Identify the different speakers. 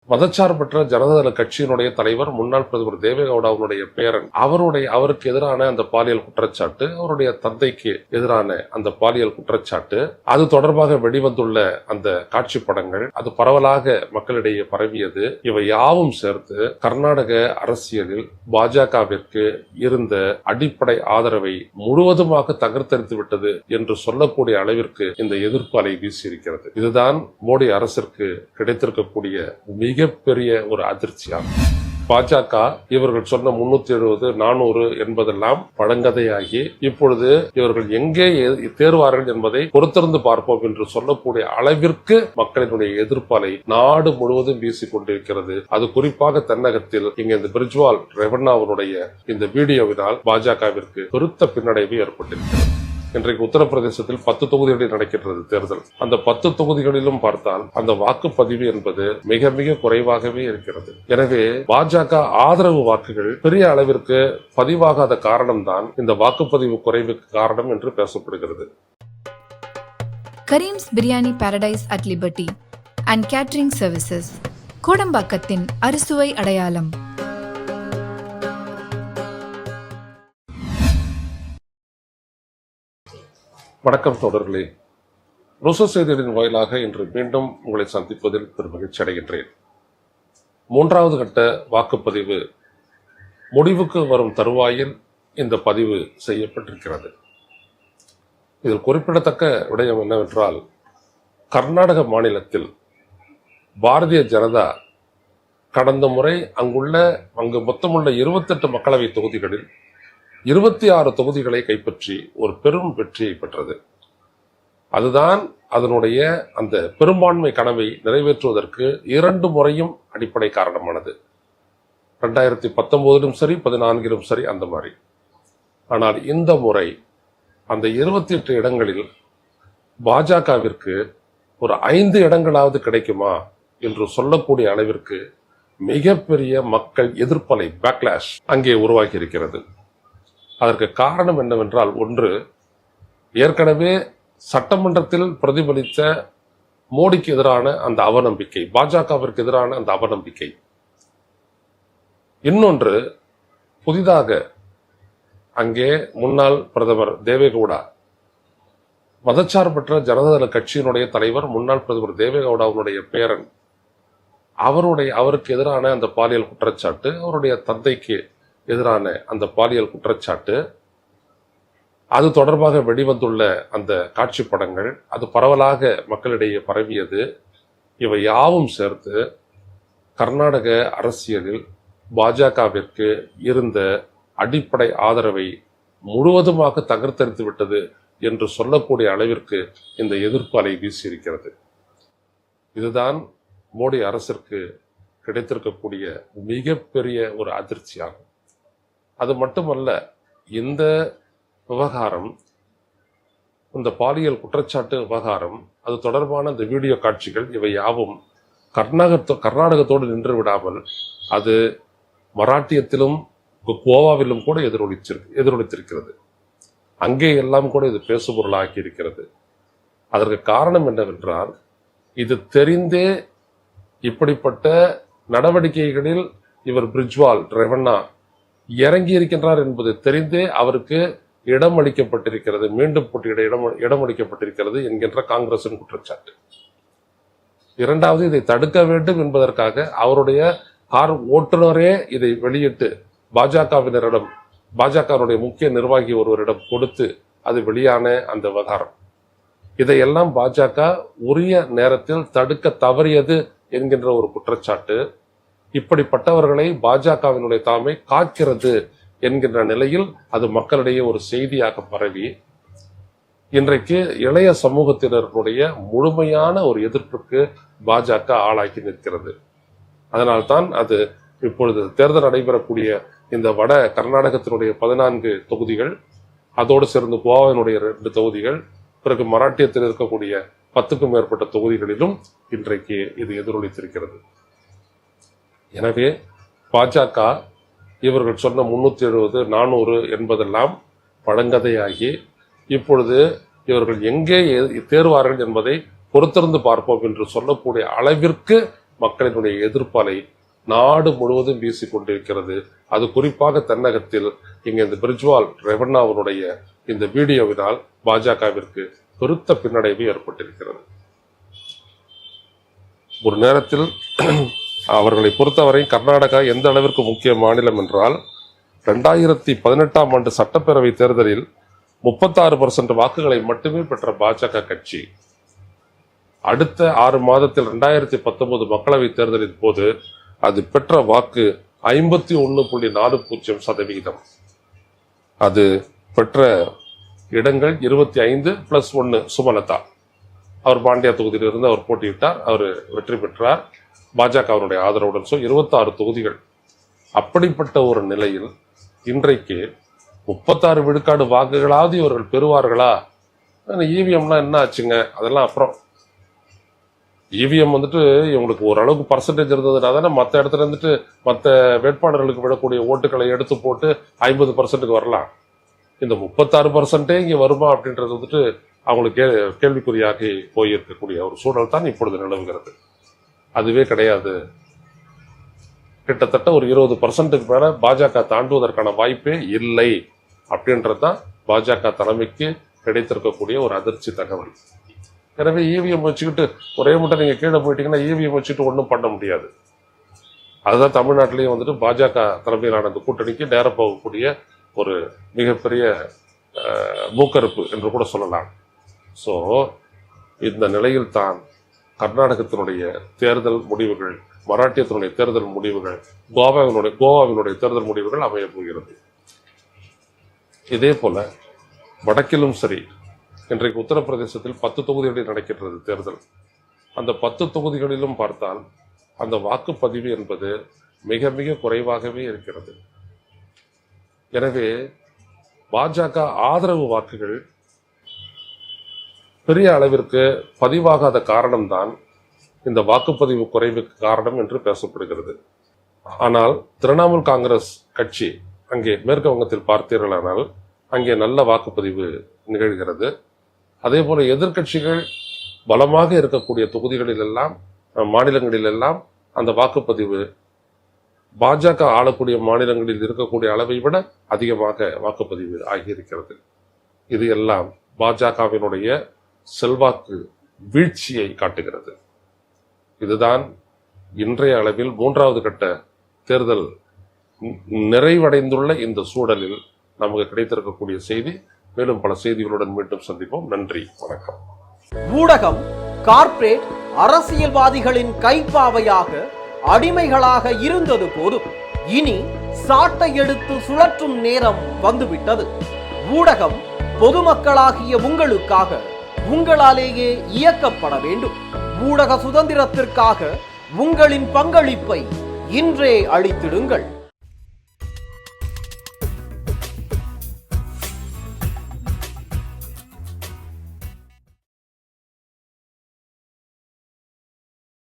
Speaker 1: மதச்சார்பற்ற ஜனதாதள கட்சியினுடைய தலைவர் முன்னாள் பிரதமர் தேவேகவுடாவுடைய பேரன் அவருக்கு எதிரான அந்த பாலியல் குற்றச்சாட்டு, அவருடைய தந்தைக்கு எதிரான அந்த பாலியல் குற்றச்சாட்டு, அது தொடர்பாக வெளிவந்துள்ள அந்த காட்சி படங்கள், அது பரவலாக மக்களிடையே பரவியது. இவை யாவும் சேர்த்து கர்நாடக அரசியலில் பாஜகவிற்கு இருந்த அடிப்படை ஆதரவை முழுவதுமாக தகர்த்தெறிந்து விட்டது என்று சொல்லக்கூடிய அளவிற்கு இந்த எதிர்ப்பு அலை வீசியிருக்கிறது. இதுதான் மோடி அரசிற்கு கிடைத்திருக்கக்கூடிய மிகப்பெரிய ஒரு அதிர்ச்சியாகும். பாஜக இவர்கள் சொன்ன 370, 400 என்பதெல்லாம் பழங்கதையாகி இப்பொழுது இவர்கள் எங்கே தேர்வார்கள் என்பதை பொறுத்திருந்து பார்ப்போம் என்று சொல்லக்கூடிய அளவிற்கு மக்களினுடைய எதிர்ப்பாலை நாடு முழுவதும் வீசிக் கொண்டிருக்கிறது. அது குறிப்பாக தென்னகத்தில் இங்க இந்த பிரிஜ்வால் ரெவண்ணாவுடைய இந்த வீடியோவினால் பாஜகவிற்கு பெருத்த பின்னடைவு ஏற்பட்டிருக்கிறது. இன்றைக்கு உத்தரப்பிரதேசத்தில் 10 தொகுதிகளில் நடக்கின்றது தேர்தல். அந்த 10 தொகுதிகளிலும் பார்த்தால் அந்த வாக்குப்பதிவு என்பது மிக மிக குறைவாகவே இருக்கிறது. எனவே பாஜக ஆதரவு வாக்குகள் பெரிய அளவிற்கு பதிவாகாத காரணம்தான் இந்த வாக்குப்பதிவு குறைவுக்கு காரணம் என்று பேசப்படுகிறது.
Speaker 2: Karim's biryani paradise at liberty and catering services, கோடம்பாக்கத்தின் அறுசுவை அடையாளம்.
Speaker 1: வணக்கம் தோழர்களே, ரோசோ செய்திகளின் வாயிலாக இன்று மீண்டும் உங்களை சந்திப்பதில் பெருமகிழ்ச்சி அடைகின்றேன். 3வது கட்ட வாக்குப்பதிவு முடிவுக்கு வரும் தருவாயில் இந்த பதிவு செய்யப்பட்டிருக்கிறது. இதில் குறிப்பிடத்தக்க விடயம் என்னவென்றால், கர்நாடக மாநிலத்தில் பாரதிய ஜனதா கடந்த முறை அங்கு மொத்தமுள்ள 28 மக்களவை தொகுதிகளில் 26 தொகுதிகளை கைப்பற்றி ஒரு பெரும் வெற்றியை பெற்றது. அதுதான் அதனுடைய அந்த பெரும்பான்மை கனவை நிறைவேற்றுவதற்கு 2 முறையும் அடிப்படை காரணமானது. 2019 சரி, 14 சரி, அந்த மாதிரி. ஆனால் இந்த முறை அந்த 28 இடங்களில் பாஜகவிற்கு ஒரு 5 இடங்களாவது கிடைக்குமா என்று சொல்லக்கூடிய அளவிற்கு மிகப்பெரிய மக்கள் எதிர்ப்பலை பேக்லாஷ் அங்கே உருவாகி இருக்கிறது. அதற்கு காரணம் என்னவென்றால், ஒன்று, ஏற்கனவே சட்டமன்றத்தில் பிரதிபலித்த மோடிக்கு எதிரான அந்த அவநம்பிக்கை, பாஜகவிற்கு எதிரான அந்த அவநம்பிக்கை. இன்னொன்று, புதிதாக அங்கே முன்னாள் பிரதமர் தேவேகவுடா, மதச்சார்பற்ற ஜனதாதள கட்சியினுடைய தலைவர் முன்னாள் பிரதமர் தேவேகவுடாவுடைய பேரன் அவருக்கு எதிரான அந்த பாலியல் குற்றச்சாட்டு, அவருடைய தந்தைக்கு எதிரான அந்த பாலியல் குற்றச்சாட்டு, அது தொடர்பாக வெளிவந்துள்ள அந்த காட்சி படங்கள், அது பரவலாக மக்களிடையே பரவியது. இவை யாவும் சேர்த்து கர்நாடக அரசியலில் பாஜகவிற்கு இருந்த அடிப்படை ஆதரவை முழுவதுமாக தகர்த்தெறிந்து விட்டது என்று சொல்லக்கூடிய அளவிற்கு இந்த எதிர்ப்பு அலை வீசியிருக்கிறது. இதுதான் மோடி அரசிற்கு கிடைத்திருக்கக்கூடிய மிகப்பெரிய ஒரு அதிர்ச்சியாகும். அது மட்டுமல்ல, இந்த விவகாரம், இந்த பாலியல் குற்றச்சாட்டு விவகாரம், அது தொடர்பான இந்த வீடியோ காட்சிகள், இவை யாவும் கர்நாடகத்தோடு நின்று விடாமல் அது மராட்டியத்திலும் கோவாவிலும் கூட எதிரொலித்திருக்கிறது. அங்கே எல்லாம் கூட இது பேசுபொருளாகி இருக்கிறது. அதற்கு காரணம் என்னவென்றால், இது தெரிந்தே இப்படிப்பட்ட நடவடிக்கைகளில் இவர் பிரிஜ்வால் ரெவண்ணா இறங்கி இருக்கின்றார் என்பது தெரிந்தே அவருக்கு இடம் அளிக்கப்பட்டிருக்கிறது, மீண்டும் போட்டியிட இடம் அளிக்கப்பட்டிருக்கிறது என்கின்ற காங்கிரசின் குற்றச்சாட்டு. இரண்டாவது, இதை தடுக்க வேண்டும் என்பதற்காக அவருடைய கார் ஓட்டுநரே இதை வெளியிட்டு பாஜகவினுடைய முக்கிய நிர்வாகி ஒருவரிடம் கொடுத்து அது வெளியான அந்த விவகாரம், இதையெல்லாம் பாஜக உரிய நேரத்தில் தடுக்க தவறியது என்கின்ற ஒரு குற்றச்சாட்டு. இப்படிப்பட்டவர்களை பாஜகவினுடைய தலைமை காக்கிறது என்கின்ற நிலையில் அது மக்களிடையே ஒரு செய்தியாக பரவி இன்றைக்கு இளைய சமூகத்தினருடைய முழுமையான ஒரு எதிர்ப்புக்கு பாஜக ஆளாக்கி நிற்கிறது. அதனால்தான் அது இப்பொழுது தேர்தல் நடைபெறக்கூடிய இந்த வட கர்நாடகத்தினுடைய 14 தொகுதிகள், அதோடு சேர்ந்து கோவாவினுடைய 2 தொகுதிகள், பிறகு மராட்டியத்தில் இருக்கக்கூடிய 10க்கும் மேற்பட்ட தொகுதிகளிலும் இன்றைக்கு இது எதிரொலித்திருக்கிறது. எனவே பாஜக இவர்கள் சொன்ன 370, 400 என்பதெல்லாம் பழங்கதையாகி இப்பொழுது இவர்கள் எங்கே தேர்வார்கள் என்பதை பொறுத்திருந்து பார்ப்போம் என்று சொல்லக்கூடிய அளவிற்கு மக்களினுடைய எதிர்ப்பாலை நாடு முழுவதும் வீசிக் கொண்டிருக்கிறது. அது குறிப்பாக தென்னகத்தில் இங்க இந்த பிரிஜ்வால் ரெவண்ணாவினுடைய இந்த வீடியோவினால் பாஜகவிற்கு பெருத்த பின்னடைவு ஏற்பட்டிருக்கிறது. ஒரு நேரத்தில் அவர்களை பொறுத்தவரை கர்நாடகா எந்த அளவிற்கு முக்கிய மாநிலம் என்றால் 2018ஆம் ஆண்டு சட்டப்பேரவை தேர்தலில் 36% வாக்குகளை மட்டுமே பெற்ற பாஜக கட்சி அடுத்த 6 மாதத்தில் 2019 மக்களவை தேர்தலின் போது அது பெற்ற வாக்கு 51.40%. அது பெற்ற இடங்கள் 25+1. சுமலதா அவர் பாண்டியா தொகுதியிலிருந்து அவர் போட்டியிட்டார், அவர் வெற்றி பெற்றார் பாஜக அவருடைய ஆதரவுடன். 26 தொகுதிகள். அப்படிப்பட்ட ஒரு நிலையில் இன்றைக்கு 36 விழுக்காடு வாக்குகளாவது இவர்கள் பெறுவார்களா? இவிஎம்லாம் என்ன ஆச்சுங்க, அதெல்லாம் அப்புறம். இவிஎம் இவங்களுக்கு ஓரளவுக்கு பர்சன்டேஜ் இருந்ததுனா தானே மற்ற இடத்துல மற்ற வேட்பாளர்களுக்கு விடக்கூடிய ஓட்டுகளை எடுத்து போட்டு 50%க்கு வரலாம். இந்த 36% இங்க வருமா அப்படின்றது அவங்களுக்கு கேள்விக்குறியாகி போயிருக்கக்கூடிய ஒரு சூழல் தான் இப்பொழுது நிலவுகிறது. அதுவே கிடையாது. கிட்டத்தட்ட ஒரு 20%க்கு மேல பாஜக தாண்டுவதற்கான வாய்ப்பே இல்லை அப்படின்றதுதான் பாஜக தலைமைக்கு கிடைத்திருக்கக்கூடிய ஒரு அதிர்ச்சி தகவல். எனவே இவிஎம் வச்சுக்கிட்டு ஒரே மட்டும் நீங்க கீழே போயிட்டீங்கன்னா இவிஎம் வச்சுட்டு ஒன்றும் பண்ண முடியாது. அதுதான் தமிழ்நாட்டிலேயும் பாஜக தலைமையிலான அந்த கூட்டணிக்கு நேர போகக்கூடிய ஒரு மிகப்பெரிய மூக்கறுப்பு என்று கூட சொல்லலாம். ஸோ இந்த நிலையில் தான் கர்நாடகத்தினுடைய தேர்தல் முடிவுகள், மராட்டியத்தினுடைய தேர்தல் முடிவுகள், கோவாவினுடைய தேர்தல் முடிவுகள் அமைய போகிறது. இதே போல வடக்கிலும் சரி, இன்றைக்கு உத்தரப்பிரதேசத்தில் 10 தொகுதிகளில் நடக்கின்றது தேர்தல். அந்த 10 தொகுதிகளிலும் பார்த்தால் அந்த வாக்குப்பதிவு என்பது மிக மிக குறைவாகவே இருக்கிறது. எனவே பாஜக ஆதரவு வாக்குகள் பெரிய அளவிற்கு பதிவாகாத காரணம்தான் இந்த வாக்குப்பதிவு குறைவுக்கு காரணம் என்று பேசப்படுகிறது. ஆனால் திரிணாமுல் காங்கிரஸ் கட்சி அங்கே மேற்கு வங்கத்தில் பார்த்தீர்களானால் அங்கே நல்ல வாக்குப்பதிவு நிகழ்கிறது. அதே போல எதிர்கட்சிகள் பலமாக இருக்கக்கூடிய தொகுதிகளில் எல்லாம், மாநிலங்களில் எல்லாம் அந்த வாக்குப்பதிவு பாஜக ஆளக்கூடிய மாநிலங்களில் இருக்கக்கூடிய அளவை விட அதிகமாக வாக்குப்பதிவு ஆகியிருக்கிறது. இது எல்லாம் பாஜகவினுடைய செல்வாக்கு வீழ்ச்சியை காட்டுகிறது. இதுதான் இன்றைய அளவில் 3வது கட்ட தேர்தல் நிறைவடைந்துள்ள இந்த சூழலில் நமக்கு கிடைத்திருக்கக்கூடிய செய்தி. மேலும் பல செய்திகளுடன் மீண்டும் சந்திப்போம். நன்றி, வணக்கம்.
Speaker 3: ஊடகம் கார்ப்பரேட் அரசியல்வாதிகளின் கைப்பாவையாக அடிமைகளாக இருந்தது போதும், இனி சாட்டை எடுத்து சுழற்றும் நேரம் வந்துவிட்டது. ஊடகம் பொதுமக்களாகிய உங்களுக்காக, உங்களாலேயே இயக்கப்பட வேண்டும். ஊடக சுதந்திரத்திற்காக உங்களின் பங்களிப்பை இன்றே அளித்திடுங்கள்.